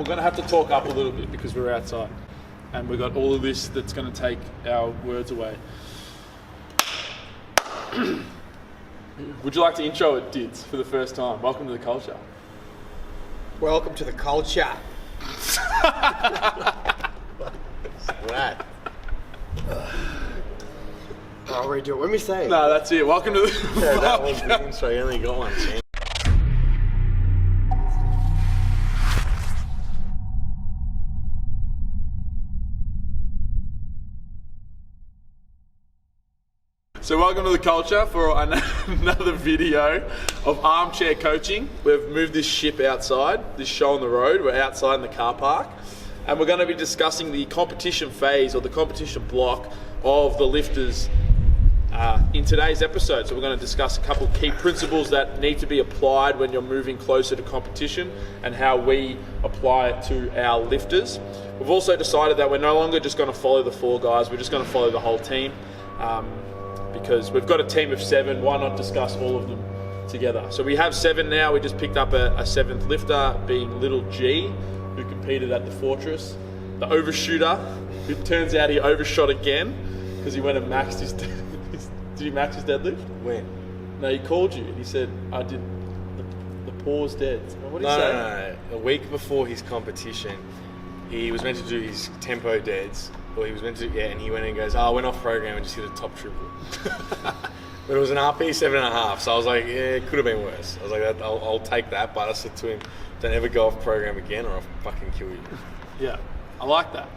we're going to have to talk up a little bit because we're outside. And we've got all of this that's going to take our words away. Would you like to intro it, Dids, for the first time? Welcome to the culture. Welcome to the culture. That. I'll redo it. What me say? No, that's it. Welcome to the... Yeah, that was the intro. You only got one chance. So welcome to the culture for another video of armchair coaching. We've moved this ship outside, this show on the road. We're outside in the car park. And we're going to be discussing the competition phase or the competition block of the lifters in today's episode. So we're going to discuss a couple of key principles that need to be applied when you're moving closer to competition and how we apply it to our lifters. We've also decided that we're no longer just going to follow the 4 guys, we're just going to follow the whole team. Because we've got a team of 7, why not discuss all of them together? So we have 7 now. We just picked up a 7th lifter, being Little G, who competed at the Fortress. The overshooter, who turns out he overshot again because he went and maxed his did he max his deadlift? When? No, he called you and he said, I did the pause dead. What did he say? No. A week before his competition, he was meant to do his tempo deads. Well, he was meant to, and he went and goes, I went off program and just hit a top triple. But it was an RP 7.5, so I was like, yeah, it could have been worse. I was like, I'll take that, but I said to him, don't ever go off program again or I'll fucking kill you. Yeah, I like that.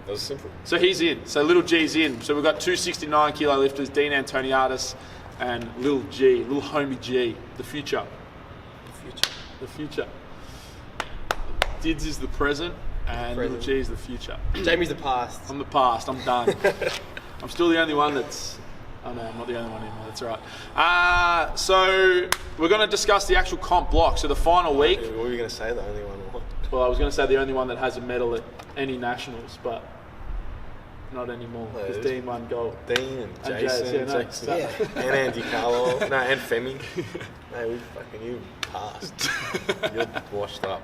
That was simple. So he's in. So Little G's in. So we've got 2 69 kilo lifters, Dean Antoniadis and Little G, Little Homie G, the future. The future. Dids is the present. And Little G is the future. Jamie's the past. I'm the past. I'm done. I'm still the only one that's... Oh no, I'm not the only one anymore. That's all right. So we're going to discuss the actual comp block. So the final week... What were you going to say, the only one? What? Well, I was going to say the only one that has a medal at any nationals, but not anymore. Because Dean won gold. Dean and Jason. Yeah. And Andy Carlo. No, and Femi. No, you passed. You're washed up.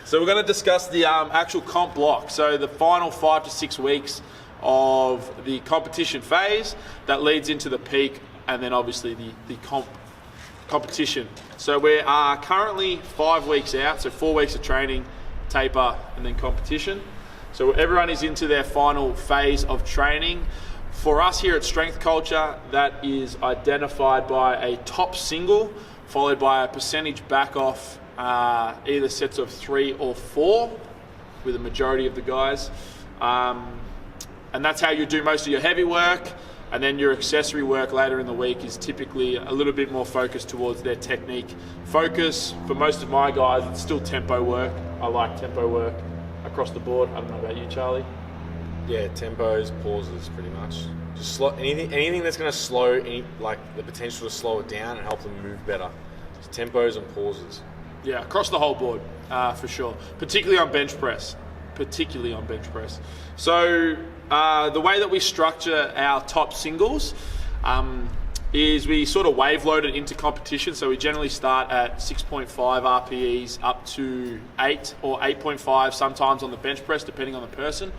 So we're going to discuss the actual comp block. So the final 5 to 6 weeks of the competition phase that leads into the peak, and then obviously the competition. So we are currently 5 weeks out, so 4 weeks of training, taper, and then competition. So everyone is into their final phase of training. For us here at Strength Culture, that is identified by a top single, followed by a percentage back off, either sets of 3 or 4 with a majority of the guys, and that's how you do most of your heavy work, and then your accessory work later in the week is typically a little bit more focused towards their technique focus. For most of my guys, it's still tempo work. I like tempo work across the board. I don't know about you, Charlie. Yeah, tempos, pauses, pretty much. Just slow, anything that's going to slow, like the potential to slow it down and help them move better. Just tempos and pauses. Yeah, across the whole board, for sure. Particularly on bench press. So the way that we structure our top singles is we sort of wave load it into competition. So we generally start at 6.5 RPEs up to 8 or 8.5 sometimes on the bench press, depending on the person.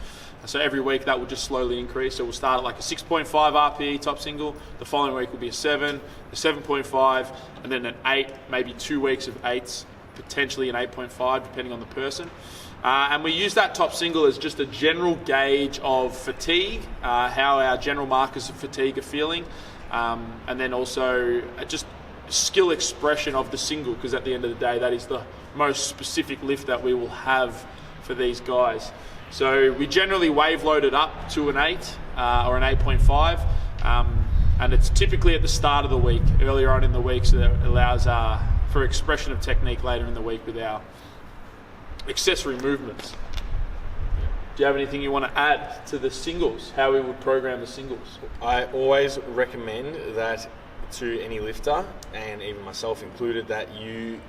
So every week that will just slowly increase. So we'll start at like a 6.5 RPE top single. The following week will be a 7, a 7.5, and then an 8, maybe 2 weeks of 8s, potentially an 8.5, depending on the person. And we use that top single as just a general gauge of fatigue, how our general markers of fatigue are feeling, and then also just skill expression of the single, because at the end of the day, that is the most specific lift that we will have for these guys. So we generally wave load it up to an 8 or an 8.5, and it's typically at the start of the week, earlier on in the week, so that it allows for expression of technique later in the week with our accessory movements. Do you have anything you want to add to the singles, how we would program the singles? I always recommend that to any lifter, and even myself included, that you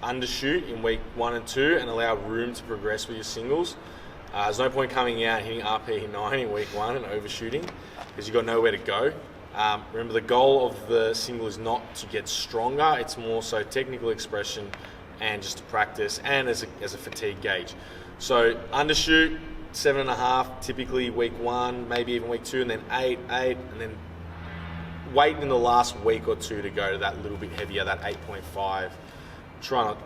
undershoot in week 1 and 2 and allow room to progress with your singles. There's no point coming out hitting RP 9 in week 1 and overshooting because you've got nowhere to go. Remember, the goal of the single is not to get stronger, it's more so technical expression and just to practice and as a fatigue gauge. So undershoot 7.5 typically week 1, maybe even week 2, and then 8, and then wait in the last week or 2 to go to that little bit heavier, that 8.5.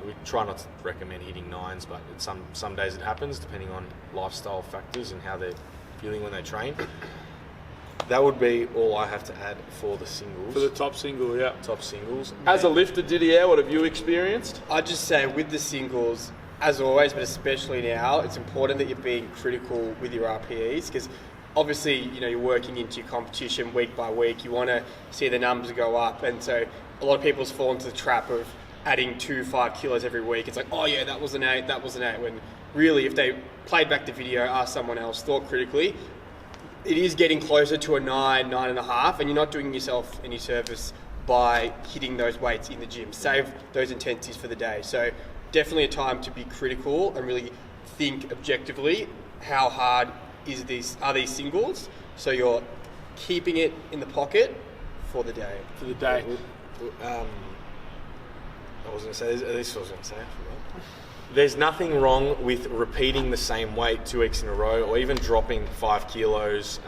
We try not to recommend hitting 9s, but some days it happens depending on lifestyle factors and how they're feeling when they train. That would be all I have to add for the singles. For the top single, yeah. Top singles. As a lifter, Didier, what have you experienced? I'd just say with the singles, as always, but especially now, it's important that you're being critical with your RPEs, because obviously, you're working into your competition week by week. You want to see the numbers go up, and so a lot of people's fall into the trap of adding 2-5 kilos every week. It's like, oh yeah, that was an 8, when really, if they played back the video, asked someone else, thought critically, it is getting closer to a 9, 9.5, and you're not doing yourself any service by hitting those weights in the gym. Save those intensities for the day. So definitely a time to be critical and really think objectively, how hard are these singles? So you're keeping it in the pocket for the day. For the day. I was going to say, this was going to say, there's nothing wrong with repeating the same weight 2 weeks in a row, or even dropping 5 kilos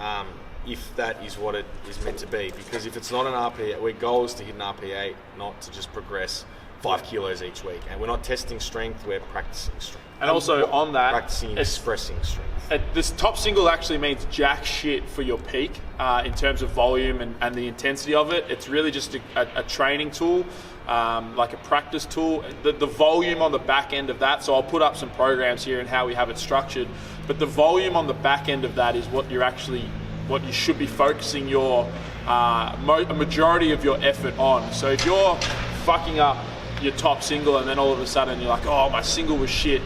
if that is what it is meant to be. Because if it's not an RPE, our goal is to hit an RPE, not to just progress 5 kilos each week. And we're not testing strength, we're practicing strength. And also on that, practicing expressing strength. This top single actually means jack shit for your peak in terms of volume and the intensity of it. It's really just a training tool, like a practice tool. The volume on the back end of that, so I'll put up some programs here and how we have it structured, but the volume on the back end of that is what you should be focusing your a majority of your effort on. So if you're fucking up your top single and then all of a sudden you're like, oh, my single was shit,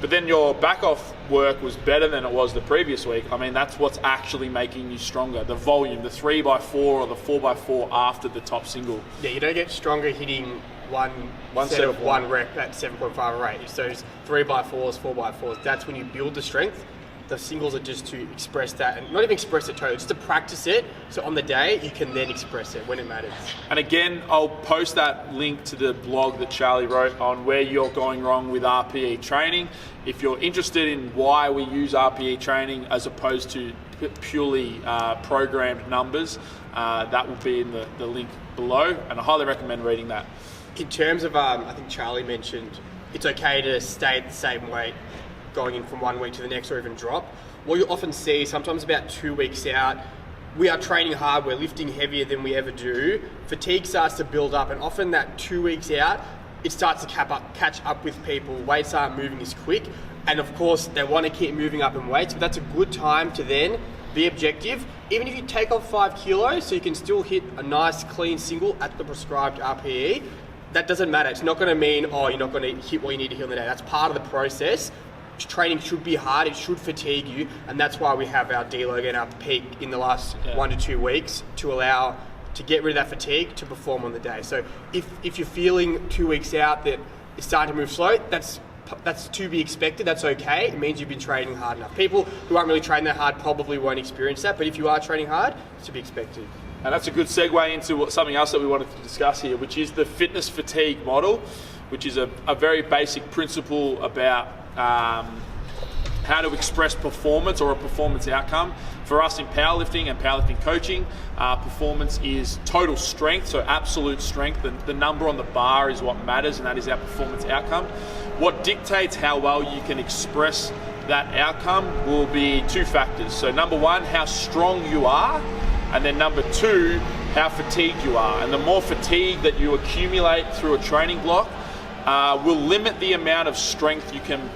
but then your back off work was better than it was the previous week, I mean, that's what's actually making you stronger. The volume, the 3x4 or the 4x4 after the top single. Yeah, you don't get stronger hitting one set of one rep at 7.5 rate. It's those 3x4s, 4x4s. That's when you build the strength. The singles are just to express that, and not even express it totally, just to practice it. So on the day, you can then express it when it matters. And again, I'll post that link to the blog that Charlie wrote on where you're going wrong with RPE training. If you're interested in why we use RPE training as opposed to purely programmed numbers, that will be in the link below, and I highly recommend reading that. In terms of, I think Charlie mentioned, it's okay to stay at the same weight going in from 1 week to the next, or even drop. What you'll often see, sometimes about 2 weeks out, we are training hard, we're lifting heavier than we ever do, fatigue starts to build up, and often that 2 weeks out, it starts to catch up with people, weights aren't moving as quick, and of course they want to keep moving up in weights, but that's a good time to then be objective. Even if you take off 5 kilos, so you can still hit a nice clean single at the prescribed RPE, that doesn't matter. It's not going to mean, oh, you're not going to hit what you need to hit on the day. That's part of the process. Training should be hard, it should fatigue you, and that's why we have our deload and our peak in the last 1 to 2 weeks to allow to get rid of that fatigue to perform on the day. So if you're feeling 2 weeks out that it's starting to move slow, that's to be expected, that's okay. It means you've been training hard enough. People who aren't really training that hard probably won't experience that, but if you are training hard, it's to be expected. And that's a good segue into something else that we wanted to discuss here, which is the fitness fatigue model, which is a very basic principle about how to express performance or a performance outcome. For us in powerlifting and powerlifting coaching, performance is total strength, so absolute strength. The number on the bar is what matters, and that is our performance outcome. What dictates how well you can express that outcome will be 2 factors. So number 1, how strong you are, and then number 2, how fatigued you are. And the more fatigue that you accumulate through a training block will limit the amount of strength you can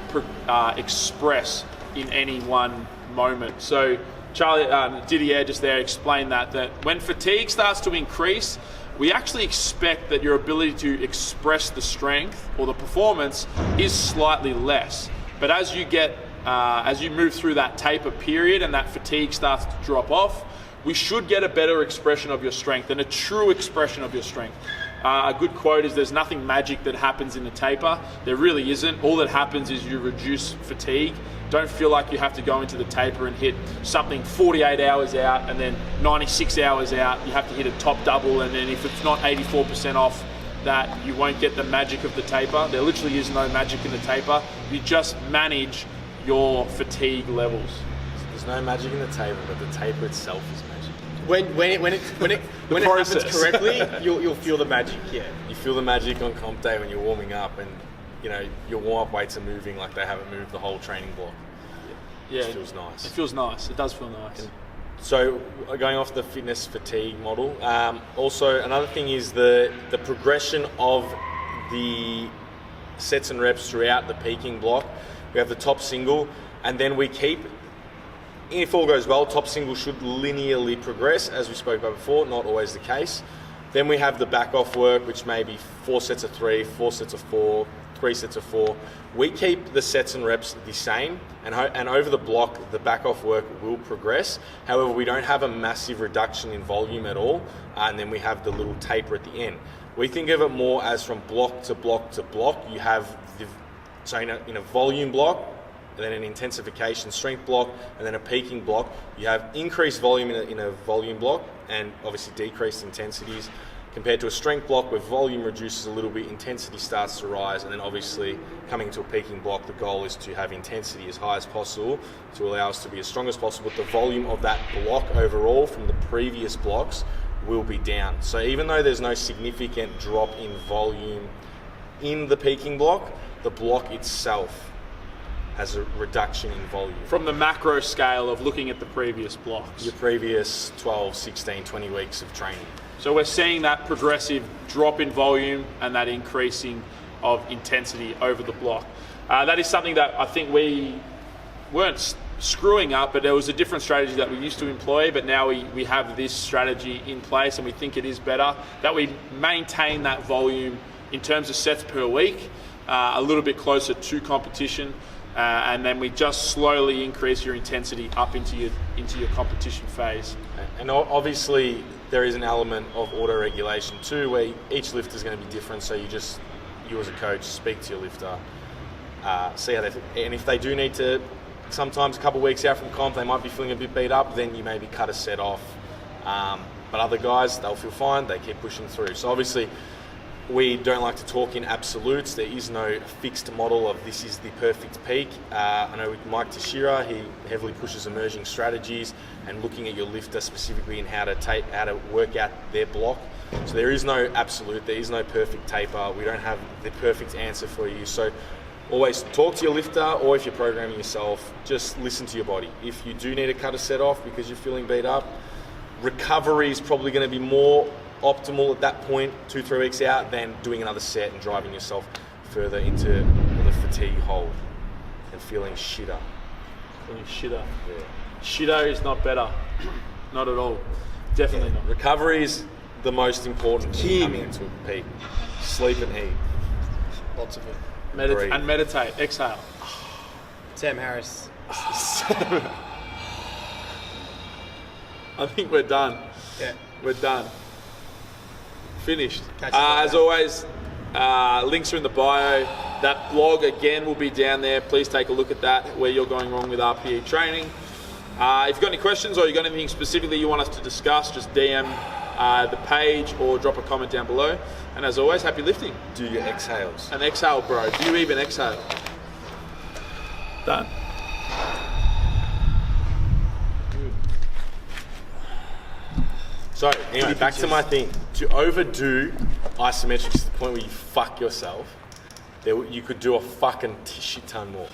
express in any one moment. So Charlie, Didier just there explained that when fatigue starts to increase, we actually expect that your ability to express the strength or the performance is slightly less. But as you move through that taper period and that fatigue starts to drop off, we should get a better expression of your strength and a true expression of your strength. A good quote is, there's nothing magic that happens in the taper. There really isn't. All that happens is you reduce fatigue. Don't feel like you have to go into the taper and hit something 48 hours out and then 96 hours out. You have to hit a top double, and then if it's not 84% off that you won't get the magic of the taper. There literally is no magic in the taper. You just manage your fatigue levels. There's no magic in the taper, but the taper itself is magic. When it happens correctly, you'll feel the magic. Yeah. You feel the magic on comp day when you're warming up, and your warm-up weights are moving like they haven't moved the whole training block. Yeah, It feels nice. It feels nice. It does feel nice. So going off the fitness fatigue model, also another thing is the progression of the sets and reps throughout the peaking block. We have the top single, and then we keep, if all goes well, top single should linearly progress, as we spoke about before, not always the case. Then we have the back off work, which may be 4 sets of 3, 4 sets of 4, 3 sets of 4. We keep the sets and reps the same, and over the block, the back off work will progress. However, we don't have a massive reduction in volume at all, and then we have the little taper at the end. We think of it more as from block to block to block. You have in a volume block, and then an intensification strength block, and then a peaking block. You have increased volume in a volume block, and obviously decreased intensities, compared to a strength block where volume reduces a little bit, intensity starts to rise, and then obviously coming to a peaking block, the goal is to have intensity as high as possible to allow us to be as strong as possible. But the volume of that block overall from the previous blocks will be down. So even though there's no significant drop in volume in the peaking block, the block itself has a reduction in volume. From the macro scale of looking at the previous blocks. Your previous 12, 16, 20 weeks of training. So we're seeing that progressive drop in volume and that increasing of intensity over the block. That is something that I think we weren't screwing up, but there was a different strategy that we used to employ, but now we have this strategy in place, and we think it is better that we maintain that volume in terms of sets per week, a little bit closer to competition, and then we just slowly increase your intensity up into your competition phase. And obviously there is an element of auto-regulation too, where each lift is going to be different. So you as a coach, speak to your lifter, see how and if they do need to, sometimes a couple of weeks out from comp, they might be feeling a bit beat up, then you maybe cut a set off. But other guys, they'll feel fine, they keep pushing through. So obviously, we don't like to talk in absolutes. There is no fixed model of this is the perfect peak. I know with Mike Teixeira, he heavily pushes emerging strategies and looking at your lifter specifically in how to work out their block. So there is no absolute, there is no perfect taper. We don't have the perfect answer for you. So always talk to your lifter, or if you're programming yourself, just listen to your body. If you do need to cut a set off because you're feeling beat up, recovery is probably going to be more optimal at that point, 2-3 weeks out, than doing another set and driving yourself further into the fatigue hold and feeling shitter. Feeling shitter. Yeah. Shitter is not better. Not at all. Definitely not. Recovery is the most important thing coming into a peak. Sleep and eat. Lots of it. And meditate. Exhale. Sam Harris. I think we're done. Yeah. We're done. Finished. Catch you As later. always, links are in the bio. That blog again will be down there. Please take a look at that, where you're going wrong with RPE training. If you've got any questions or you've got anything specifically you want us to discuss, just DM the page or drop a comment down below. And as always, happy lifting. Do your exhales. And exhale, bro. Do you even exhale? Done. So anyway, back to my thing. To overdo isometrics to the point where you fuck yourself, you could do a fucking shit ton more.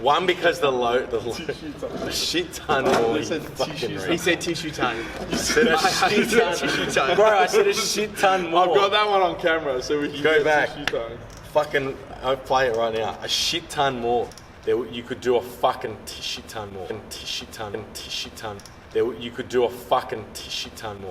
One, because a shit ton more. He said tissue ton. You said a shit ton. Tissue ton. Bro, I said a shit ton more. I've got that one on camera, so we can Go get back. tissue time. Fucking, I'll play it right now. A shit ton more. You could do a fucking tissue ton more. Tissue ton. You could do a fucking tissue ton more.